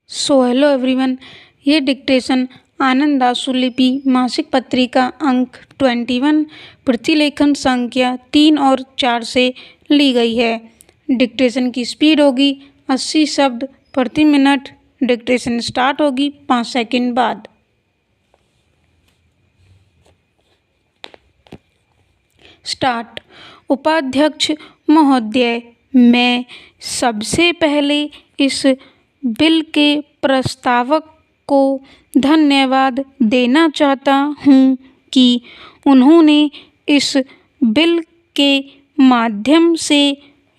So hello everyone. ये dictation आनंद आशु लिपि मासिक पत्रिका अंक 21 प्रतिलेखन संख्या 3 और 4 से ली गई है। डिक्टेशन की स्पीड होगी 80 शब्द प्रति मिनट। डिक्टेशन स्टार्ट होगी 5 सेकंड बाद। स्टार्ट। उपाध्यक्ष महोदय, मैं सबसे पहले इस बिल के प्रस्तावक को धन्यवाद देना चाहता हूँ कि उन्होंने इस बिल के माध्यम से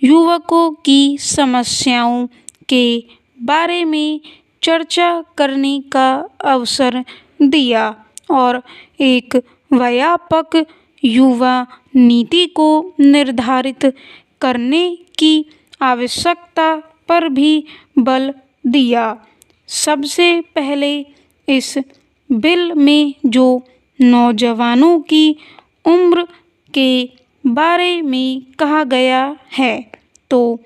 युवकों की समस्याओं के बारे में चर्चा करने का अवसर दिया और एक व्यापक युवा नीति को निर्धारित करने की आवश्यकता पर भी बल दिया। सबसे पहले इस बिल में जो नौजवानों की उम्र के बारे में कहा गया है, तो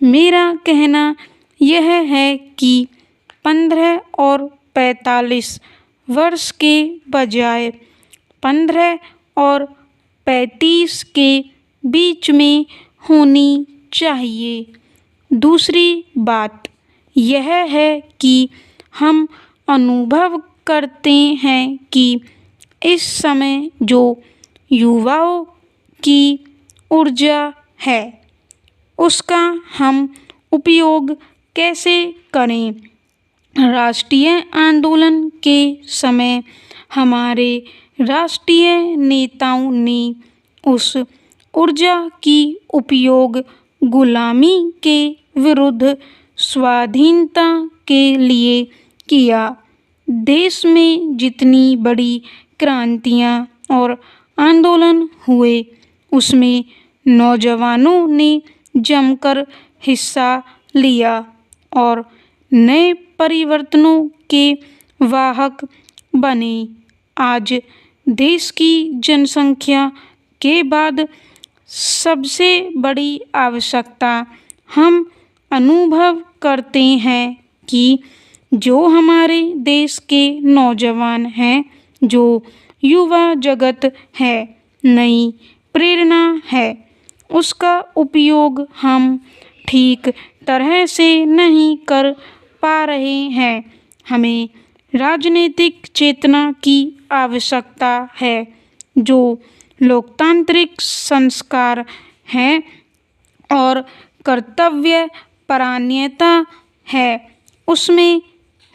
मेरा कहना यह है कि 15 और 45 वर्ष के बजाय 15 और 35 के बीच में होनी चाहिए। दूसरी बात यह है कि हम अनुभव करते हैं कि इस समय जो युवाओं की ऊर्जा है उसका हम उपयोग कैसे करें। राष्ट्रीय आंदोलन के समय हमारे राष्ट्रीय नेताओं ने उस ऊर्जा की उपयोग गुलामी के विरुद्ध स्वाधीनता के लिए किया। देश में जितनी बड़ी क्रांतियाँ और आंदोलन हुए उसमें नौजवानों ने जमकर हिस्सा लिया और नए परिवर्तनों के वाहक बने। आज देश की जनसंख्या के बाद सबसे बड़ी आवश्यकता हम अनुभव करते हैं कि जो हमारे देश के नौजवान हैं, जो युवा जगत है, नई प्रेरणा है, उसका उपयोग हम ठीक तरह से नहीं कर पा रहे हैं। हमें राजनीतिक चेतना की आवश्यकता है। जो लोकतांत्रिक संस्कार हैं और कर्तव्य परायणता है उसमें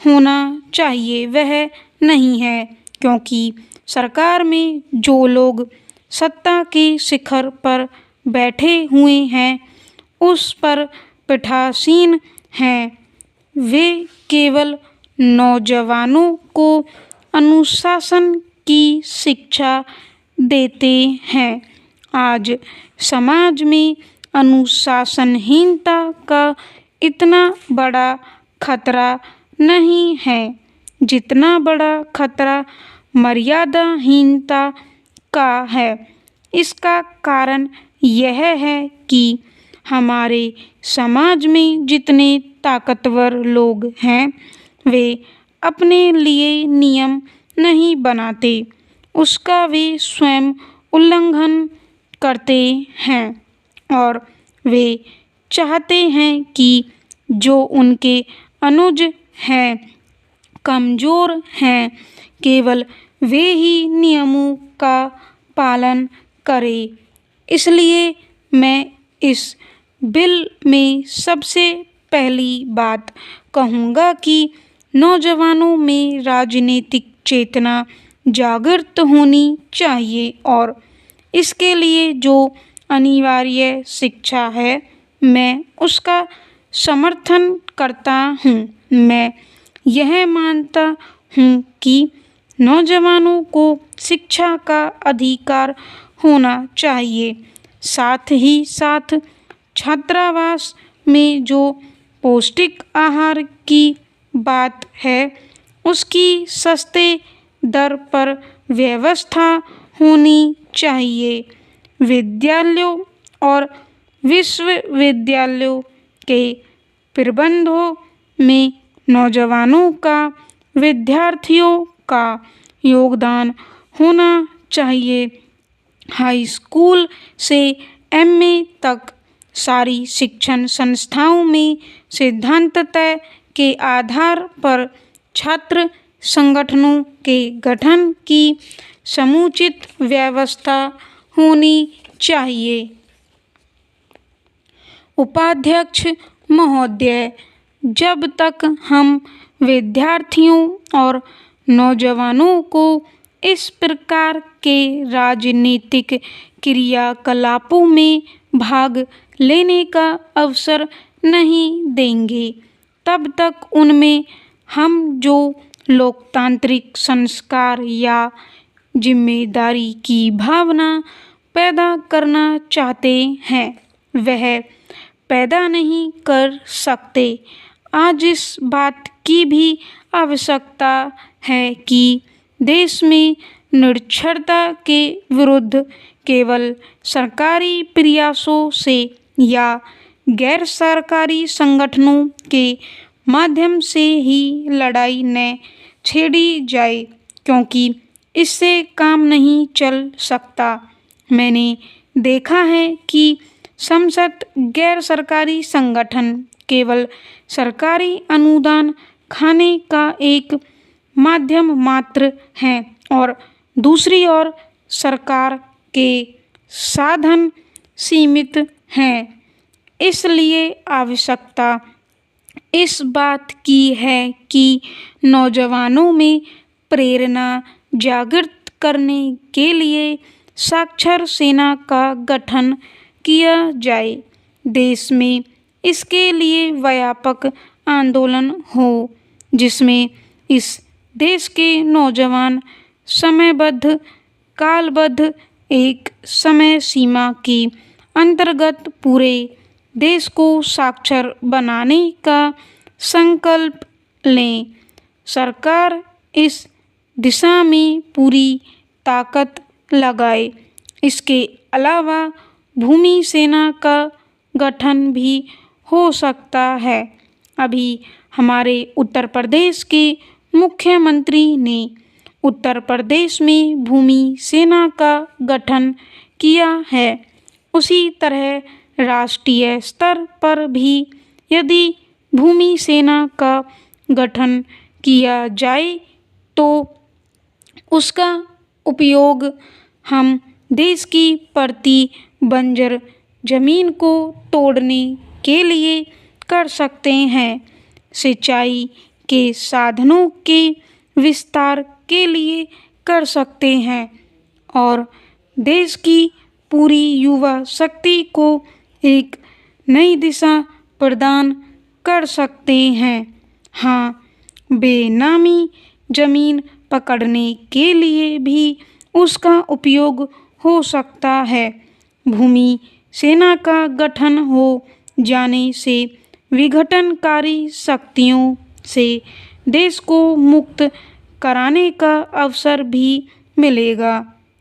होना चाहिए, वह नहीं है। क्योंकि सरकार में जो लोग सत्ता के शिखर पर बैठे हुए हैं, उस पर पीठासीन हैं, वे केवल नौजवानों को अनुशासन की शिक्षा देते हैं। आज समाज में अनुशासनहीनता का इतना बड़ा खतरा नहीं है जितना बड़ा खतरा मर्यादाहीनता का है। इसका कारण यह है कि हमारे समाज में जितने ताकतवर लोग हैं वे अपने लिए नियम नहीं बनाते, उसका वे स्वयं उल्लंघन करते हैं और वे चाहते हैं कि जो उनके अनुज हैं, कमज़ोर हैं, केवल वे ही नियमों का पालन करें। इसलिए मैं इस बिल में सबसे पहली बात कहूँगा कि नौजवानों में राजनीतिक चेतना जागृत होनी चाहिए और इसके लिए जो अनिवार्य शिक्षा है मैं उसका समर्थन करता हूँ। मैं यह मानता हूँ कि नौजवानों को शिक्षा का अधिकार होना चाहिए। साथ ही साथ छात्रावास में जो पौष्टिक आहार की बात है उसकी सस्ते दर पर व्यवस्था होनी चाहिए। विद्यालयों और विश्वविद्यालयों के प्रबंधों में नौजवानों का, विद्यार्थियों का योगदान होना चाहिए। हाई स्कूल से एमए तक सारी शिक्षण संस्थाओं में सिद्धांततः के आधार पर छात्र संगठनों के गठन की समुचित व्यवस्था होनी चाहिए। उपाध्यक्ष महोदय, जब तक हम विद्यार्थियों और नौजवानों को इस प्रकार के राजनीतिक क्रियाकलापों में भाग लेने का अवसर नहीं देंगे, तब तक उनमें हम जो लोकतांत्रिक संस्कार या जिम्मेदारी की भावना पैदा करना चाहते हैं वह पैदा नहीं कर सकते। आज इस बात की भी आवश्यकता है कि देश में निरक्षरता के विरुद्ध केवल सरकारी प्रयासों से या गैर सरकारी संगठनों के माध्यम से ही लड़ाई न छेड़ी जाए, क्योंकि इससे काम नहीं चल सकता। मैंने देखा है कि संसद गैर सरकारी संगठन केवल सरकारी अनुदान खाने का एक माध्यम मात्र है और दूसरी ओर सरकार के साधन सीमित हैं। इसलिए आवश्यकता इस बात की है कि नौजवानों में प्रेरणा जागृत करने के लिए साक्षर सेना का गठन किया जाए। देश में इसके लिए व्यापक आंदोलन हो, जिसमें इस देश के नौजवान समयबद्ध कालबद्ध एक समय सीमा के अंतर्गत पूरे देश को साक्षर बनाने का संकल्प लें। सरकार इस दिशा में पूरी ताकत लगाए। इसके अलावा भूमि सेना का गठन भी हो सकता है। अभी हमारे उत्तर प्रदेश के मुख्यमंत्री ने उत्तर प्रदेश में भूमि सेना का गठन किया है। उसी तरह राष्ट्रीय स्तर पर भी यदि भूमि सेना का गठन किया जाए तो उसका उपयोग हम देश की पड़ती बंजर जमीन को तोड़ने के लिए कर सकते हैं, सिंचाई के साधनों के विस्तार के लिए कर सकते हैं और देश की पूरी युवा शक्ति को एक नई दिशा प्रदान कर सकते हैं। हाँ, बेनामी जमीन पकड़ने के लिए भी उसका उपयोग हो सकता है। भूमि सेना का गठन हो जाने से विघटनकारी शक्तियों से देश को मुक्त कराने का अवसर भी मिलेगा।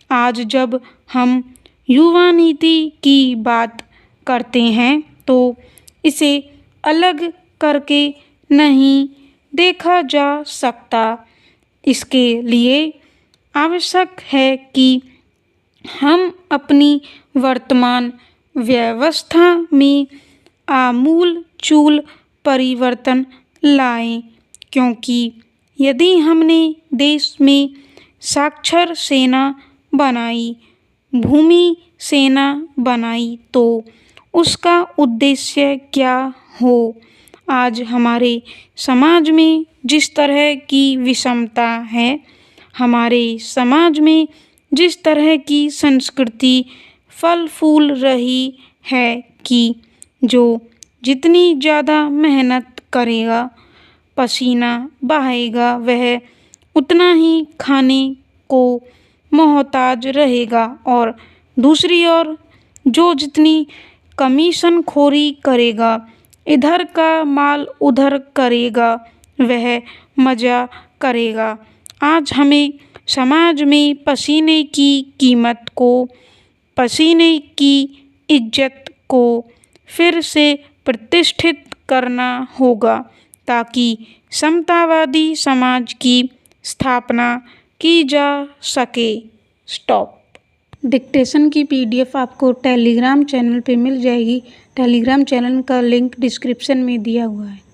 आज जब हम युवा नीति की बात करते हैं तो इसे अलग करके नहीं देखा जा सकता। इसके लिए आवश्यक है कि हम अपनी वर्तमान व्यवस्था में आमूल-चूल परिवर्तन लाएं, क्योंकि यदि हमने देश में साक्षर सेना बनाई, भूमि सेना बनाई तो उसका उद्देश्य क्या हो। आज हमारे समाज में जिस तरह की विषमता है, हमारे समाज में जिस तरह की संस्कृति फल फूल रही है कि जो जितनी ज़्यादा मेहनत करेगा, पसीना बहाएगा, वह उतना ही खाने को मोहताज रहेगा और दूसरी ओर जो जितनी कमीशनखोरी करेगा, इधर का माल उधर करेगा, वह मज़ा करेगा। आज हमें समाज में पसीने की कीमत को, पसीने की इज्जत को फिर से प्रतिष्ठित करना होगा, ताकि समतावादी समाज की स्थापना की जा सके। स्टॉप। डिक्टेशन की PDF आपको टेलीग्राम चैनल पे मिल जाएगी। टेलीग्राम चैनल का लिंक डिस्क्रिप्शन में दिया हुआ है।